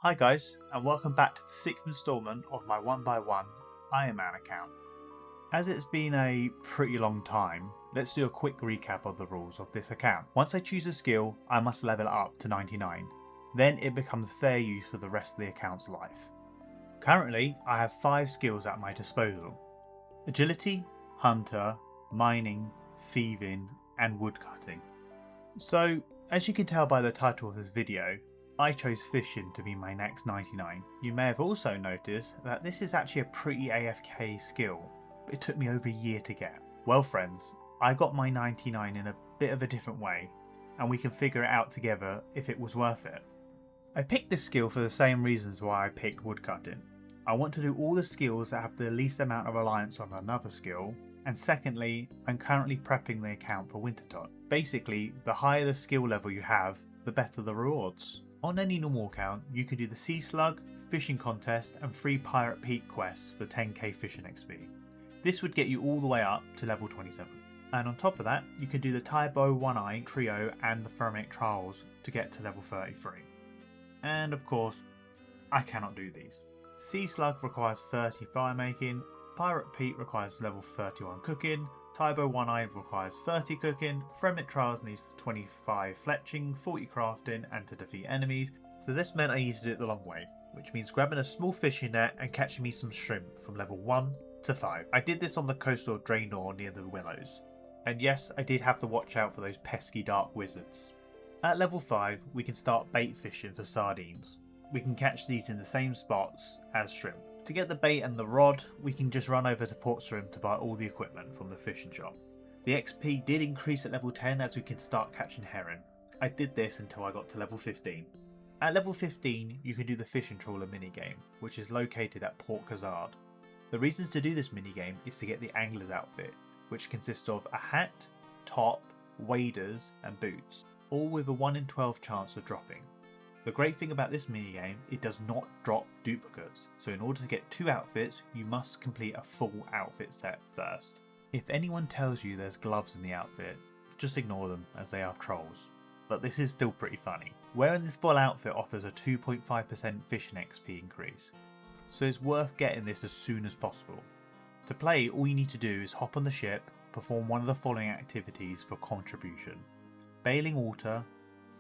Hi guys, and welcome back to the 6th instalment of my OneByOne Ironman account. As it's been a pretty long time, let's do a quick recap of the rules of this account. Once I choose a skill, I must level it up to 99. Then it becomes fair use for the rest of the account's life. Currently, I have 5 skills at my disposal. Agility, Hunter, Mining, Thieving, and Woodcutting. So, as you can tell by the title of this video, I chose Fishing to be my next 99. You may have also noticed that this is actually a pretty AFK skill, but it took me over a year to get. Well friends, I got my 99 in a bit of a different way, and we can figure it out together if it was worth it. I picked this skill for the same reasons why I picked Woodcutting. I want to do all the skills that have the least amount of reliance on another skill, and secondly, I'm currently prepping the account for Wintertot. Basically, the higher the skill level you have, the better the rewards. On any normal account, you can do the Sea Slug, Fishing Contest and free Pirate Peak quests for 10k fishing XP. This would get you all the way up to level 27. And on top of that, you can do the Tybo One-Eye Trio and the Thermic Trials to get to level 33. And of course, I cannot do these. Sea Slug requires 30 fire making, Pirate Peak requires level 31 cooking, Tybo One-Eye requires 30 cooking, Thermic Trials needs 25 fletching, 40 crafting and to defeat enemies, so this meant I needed to do it the long way, which means grabbing a small fishing net and catching me some shrimp from level 1 to 5. I did this on the coastal Draenor near the Willows, and yes, I did have to watch out for those pesky dark wizards. At level 5 we can start bait fishing for sardines. We can catch these in the same spots as shrimp. To get the bait and the rod, we can just run over to Portsroom to buy all the equipment from the fishing shop. The XP did increase at level 10 as we can start catching herring. I did this until I got to level 15. At level 15 you can do the fishing trawler minigame, which is located at Port Khazard. The reason to do this minigame is to get the angler's outfit, which consists of a hat, top, waders and boots, all with a 1 in 12 chance of dropping. The great thing about this minigame, it does not drop duplicates, so in order to get 2 outfits, you must complete a full outfit set first. If anyone tells you there's gloves in the outfit, just ignore them as they are trolls. But this is still pretty funny. Wearing the full outfit offers a 2.5% fishing XP increase, so it's worth getting this as soon as possible. To play, all you need to do is hop on the ship, perform one of the following activities for contribution: bailing water,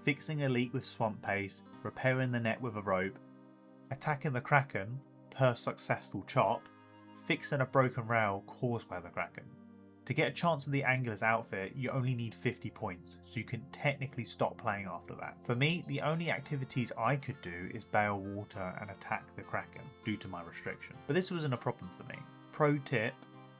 fixing a leak with swamp paste, repairing the net with a rope, attacking the kraken per successful chop, fixing a broken rail caused by the kraken. To get a chance of the angler's outfit, you only need 50 points, so you can technically stop playing after that. For me, the only activities I could do is bail water and attack the kraken due to my restriction. But this wasn't a problem for me. Pro tip,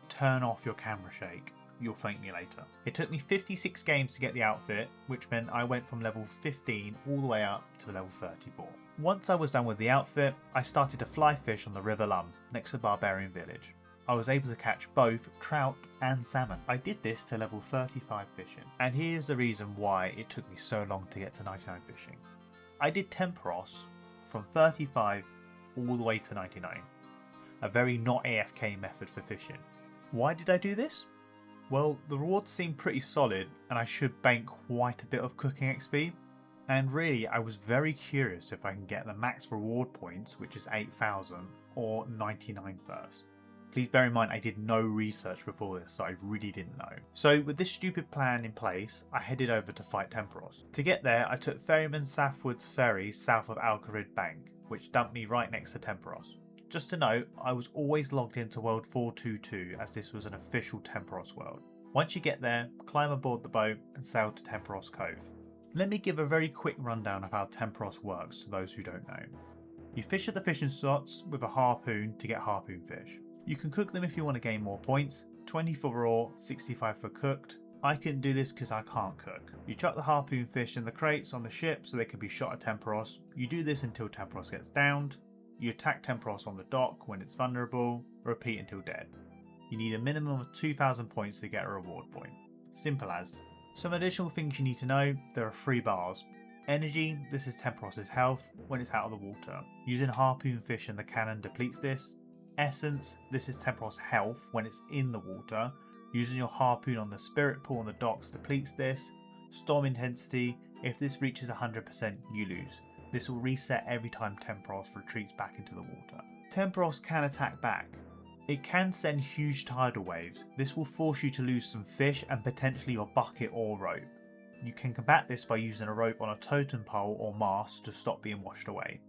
turn off your camera shake. You'll thank me later. It took me 56 games to get the outfit, which meant I went from level 15 all the way up to level 34. Once I was done with the outfit, I started to fly fish on the River Lum next to Barbarian Village. I was able to catch both trout and salmon. I did this to level 35 fishing, and here's the reason why it took me so long to get to 99 fishing. I did Tempoross from 35 all the way to 99, a very not AFK method for fishing. Why did I do this? Well, the rewards seemed pretty solid and I should bank quite a bit of cooking XP, and really I was very curious if I can get the max reward points, which is 8,000, or 99 first. Please bear in mind I did no research before this, so I really didn't know. So with this stupid plan in place, I headed over to fight Tempoross. To get there, I took Ferryman Southwood's ferry south of Alcarid Bank, which dumped me right next to Tempoross. Just to note, I was always logged into World 422 as this was an official Tempoross world. Once you get there, climb aboard the boat and sail to Tempoross Cove. Let me give a very quick rundown of how Tempoross works to those who don't know. You fish at the fishing spots with a harpoon to get harpoon fish. You can cook them if you want to gain more points, 20 for raw, 65 for cooked. I couldn't do this because I can't cook. You chuck the harpoon fish in the crates on the ship so they can be shot at Tempoross. You do this until Tempoross gets downed. You attack Tempoross on the dock when it's vulnerable, repeat until dead. You need a minimum of 2,000 points to get a reward point. Simple as. Some additional things you need to know: there are 3 bars. Energy, this is Tempoross's health when it's out of the water. Using harpoon fish in the cannon depletes this. Essence, this is Tempoross health when it's in the water. Using your harpoon on the spirit pool on the docks depletes this. Storm intensity, if this reaches 100% you lose. This will reset every time Tempoross retreats back into the water. Tempoross can attack back. It can send huge tidal waves. This will force you to lose some fish and potentially your bucket or rope. You can combat this by using a rope on a totem pole or mast to stop being washed away.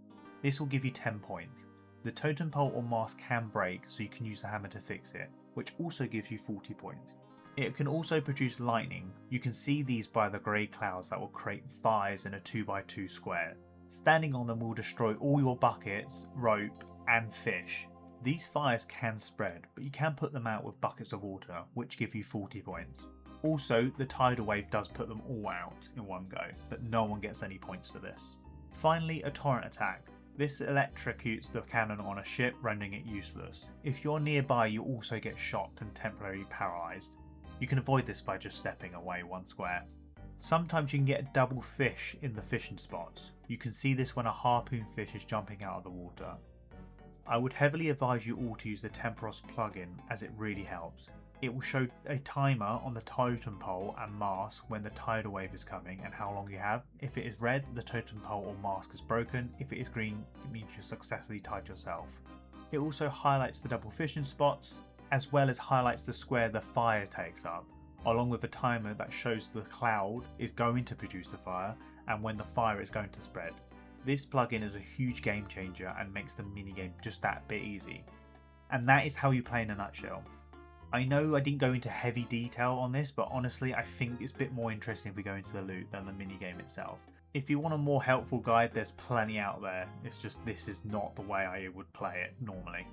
This will give you 10 points. The totem pole or mast can break, so you can use the hammer to fix it, which also gives you 40 points. It can also produce lightning. You can see these by the grey clouds that will create fires in a 2x2 square. Standing on them will destroy all your buckets, rope and fish. These fires can spread, but you can put them out with buckets of water, which give you 40 points. Also, the tidal wave does put them all out in one go, but no one gets any points for this. Finally, a torrent attack. This electrocutes the cannon on a ship, rendering it useless. If you're nearby, you also get shocked and temporarily paralysed. You can avoid this by just stepping away one square. Sometimes you can get a double fish in the fishing spots. You can see this when a harpoon fish is jumping out of the water. I would heavily advise you all to use the Tempoross plugin, as it really helps. It will show a timer on the totem pole and mast when the tidal wave is coming and how long you have. If it is red, the totem pole or mast is broken. If it is green, it means you successfully tied yourself. It also highlights the double fishing spots, as well as highlights the square the fire takes up, along with a timer that shows the cloud is going to produce the fire and when the fire is going to spread. This plugin is a huge game changer and makes the minigame just that bit easy. And that is how you play in a nutshell. I know I didn't go into heavy detail on this, but honestly I think it's a bit more interesting if we go into the loot than the minigame itself. If you want a more helpful guide, there's plenty out there. It's just this is not the way I would play it normally.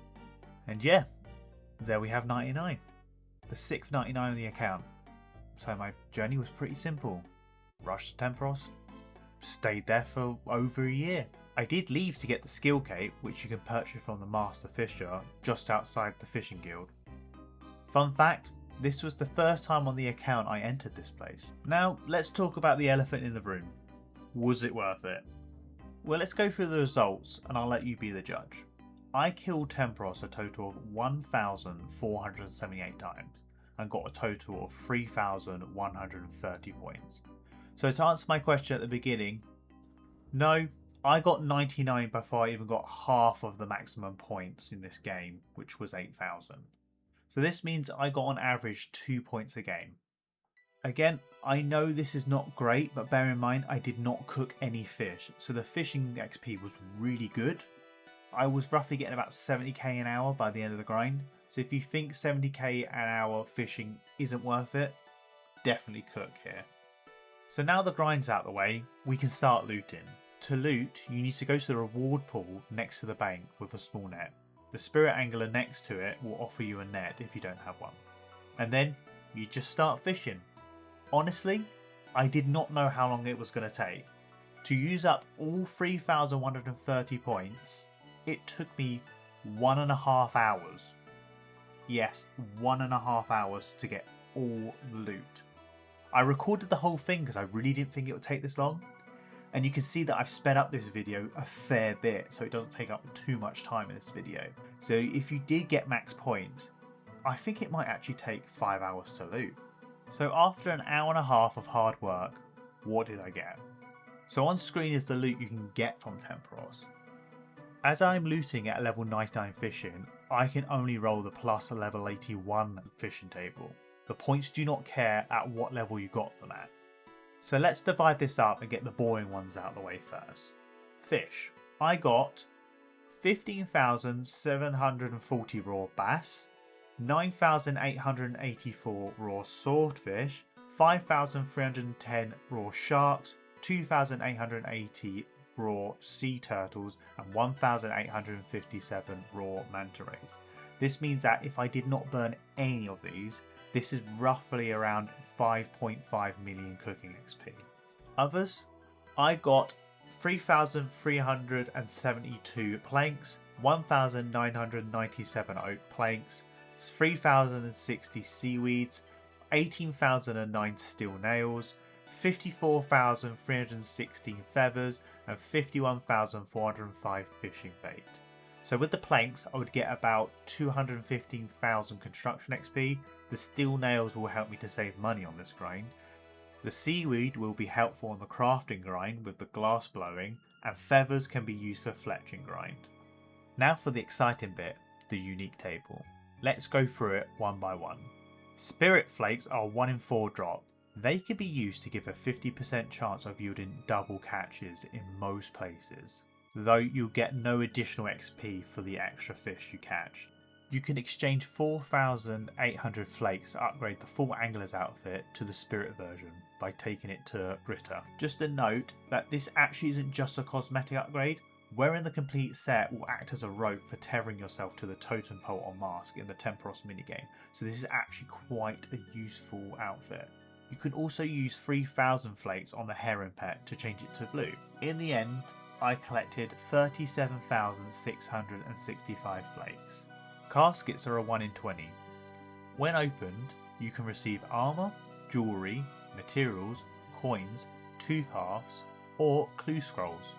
And yeah, there we have 99. The 6th 99 on the account. So my journey was pretty simple. Rushed to Tempoross, stayed there for over a year. I did leave to get the skill cape, which you can purchase from the Master Fisher just outside the fishing guild. Fun fact, this was the first time on the account I entered this place. Now let's talk about the elephant in the room. Was it worth it? Well, let's go through the results and I'll let you be the judge. I killed Tempoross a total of 1,478 times and got a total of 3,130 points. So to answer my question at the beginning, no, I got 99 before I even got half of the maximum points in this game, which was 8,000. So this means I got on average 2 points a game. Again, I know this is not great, but bear in mind I did not cook any fish, so the fishing XP was really good. I was roughly getting about 70k an hour by the end of the grind, so if you think 70k an hour fishing isn't worth it, definitely cook here. So now the grind's out the way, we can start looting. To loot, you need to go to the reward pool next to the bank with a small net. The spirit angler next to it will offer you a net if you don't have one. And then you just start fishing. Honestly, I did not know how long it was going to take. To use up all 3,130 points, it took me 1.5 hours. Yes, 1.5 hours to get all the loot. I recorded the whole thing because I really didn't think it would take this long. And you can see that I've sped up this video a fair bit so it doesn't take up too much time in this video. So if you did get max points, I think it might actually take 5 hours to loot. So after an hour and a half of hard work, what did I get? So on screen is the loot you can get from Tempoross. As I'm looting at level 99 fishing, I can only roll the plus level 81 fishing table. The points do not care at what level you got them at. So let's divide this up and get the boring ones out of the way first. Fish. I got 15,740 raw bass, 9,884 raw swordfish, 5,310 raw sharks, 2,880 raw sea turtles and 1,857 raw manta rays. This means that if I did not burn any of these, this is roughly around 5.5 million cooking XP. Others, I got 3,372 planks, 1,997 oak planks, 3,060 seaweeds, 18,009 steel nails, 54,316 feathers and 51,405 fishing bait. So with the planks I would get about 215,000 construction XP. The steel nails will help me to save money on this grind. The seaweed will be helpful on the crafting grind with the glass blowing, and feathers can be used for fletch and grind. Now for the exciting bit, the unique table. Let's go through it one by one. Spirit flakes are 1 in 4 drop. They can be used to give a 50% chance of yielding double catches in most places, though you'll get no additional XP for the extra fish you catch. You can exchange 4,800 flakes to upgrade the full angler's outfit to the spirit version by taking it to Gritter. Just a note that this actually isn't just a cosmetic upgrade. Wearing the complete set will act as a rope for tethering yourself to the totem pole or mask in the Tempoross minigame, so this is actually quite a useful outfit. You can also use 3,000 flakes on the heron pet to change it to blue. In the end, I collected 37,665 flakes. Caskets are a 1 in 20. When opened, you can receive armour, jewellery, materials, coins, tooth halves, or clue scrolls.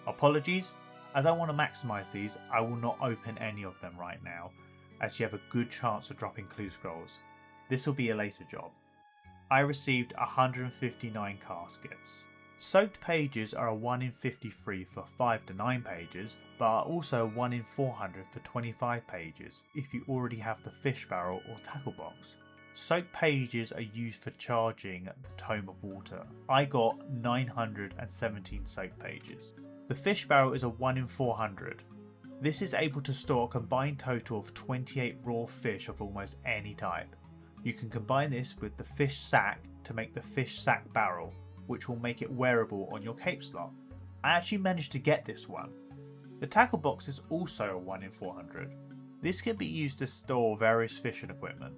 Apologies, as I want to maximise these, I will not open any of them right now, as you have a good chance of dropping clue scrolls. This will be a later job. I received 159 caskets. Soaked pages are a 1 in 53 for 5 to 9 pages, but are also a 1 in 400 for 25 pages if you already have the fish barrel or tackle box. Soaked pages are used for charging the Tome of Water. I got 917 soaked pages. The fish barrel is a 1 in 400. This is able to store a combined total of 28 raw fish of almost any type. You can combine this with the fish sack to make the fish sack barrel, which will make it wearable on your cape slot. I actually managed to get this one. The tackle box is also a 1 in 400. This can be used to store various fishing equipment.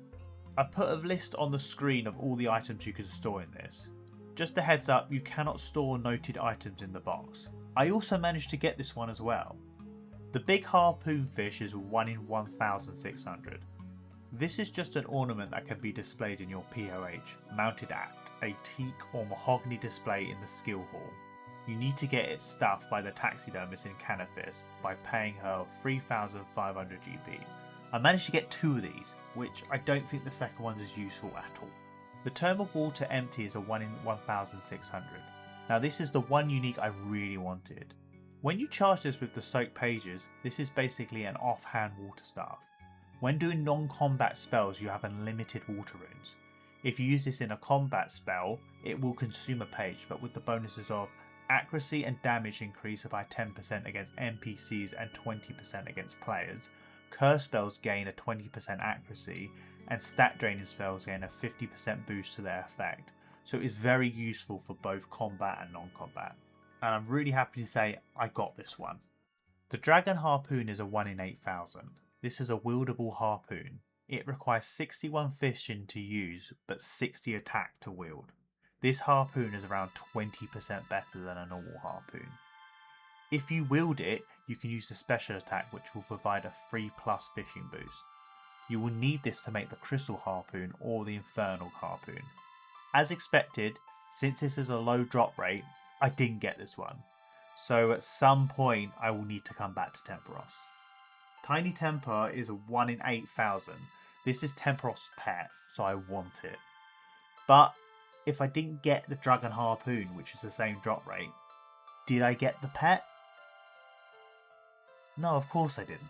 I put a list on the screen of all the items you can store in this. Just a heads up, you cannot store noted items in the box. I also managed to get this one as well. The big harpoon fish is 1 in 1,600. This is just an ornament that can be displayed in your POH, mounted at a teak or mahogany display in the skill hall. You need to get its stuff by the taxidermist in Canifis by paying her 3,500 GP. I managed to get 2 of these, which I don't think the second one is useful at all. The Tome of Water empty is a 1 in 1,600. Now this is the one unique I really wanted. When you charge this with the soaked pages, this is basically an offhand water staff. When doing non-combat spells, you have unlimited water runes. If you use this in a combat spell, it will consume a page, but with the bonuses of accuracy and damage increase by 10% against NPCs and 20% against players, curse spells gain a 20% accuracy, and stat draining spells gain a 50% boost to their effect. So it's very useful for both combat and non-combat. And I'm really happy to say I got this one. The Dragon Harpoon is a 1 in 8,000. This is a wieldable harpoon. It requires 61 fishing to use, but 60 attack to wield. This harpoon is around 20% better than a normal harpoon. If you wield it, you can use the special attack, which will provide a 3+ fishing boost. You will need this to make the crystal harpoon or the infernal harpoon. As expected, since this is a low drop rate, I didn't get this one. So at some point I will need to come back to Tempoross. Tiny Temper is a 1 in 8,000. This is Tempoross' pet, so I want it. But if I didn't get the Dragon Harpoon, which is the same drop rate, did I get the pet? No, of course I didn't.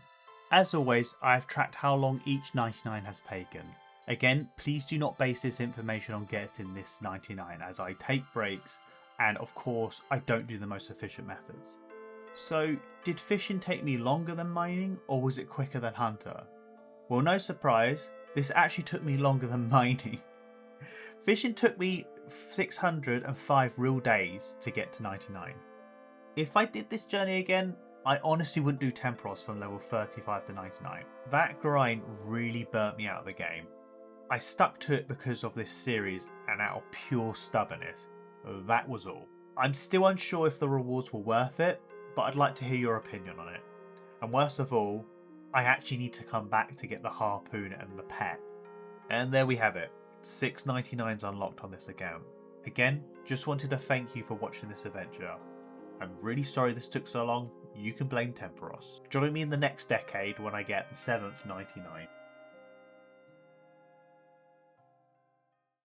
As always, I have tracked how long each 99 has taken. Again, please do not base this information on getting this 99, as I take breaks, and of course I don't do the most efficient methods. So, did fishing take me longer than mining, or was it quicker than Hunter? Well, no surprise, this actually took me longer than mining. Fishing took me 605 real days to get to 99. If I did this journey again, I honestly wouldn't do Tempoross from level 35 to 99. That grind really burnt me out of the game. I stuck to it because of this series and out of pure stubbornness. That was all. I'm still unsure if the rewards were worth it, but I'd like to hear your opinion on it. And worst of all, I actually need to come back to get the harpoon and the pet. And there we have it. 6 99s unlocked on this account. Again, just wanted to thank you for watching this adventure. I'm really sorry this took so long. You can blame Tempoross. Join me in the next decade when I get the 7th 99.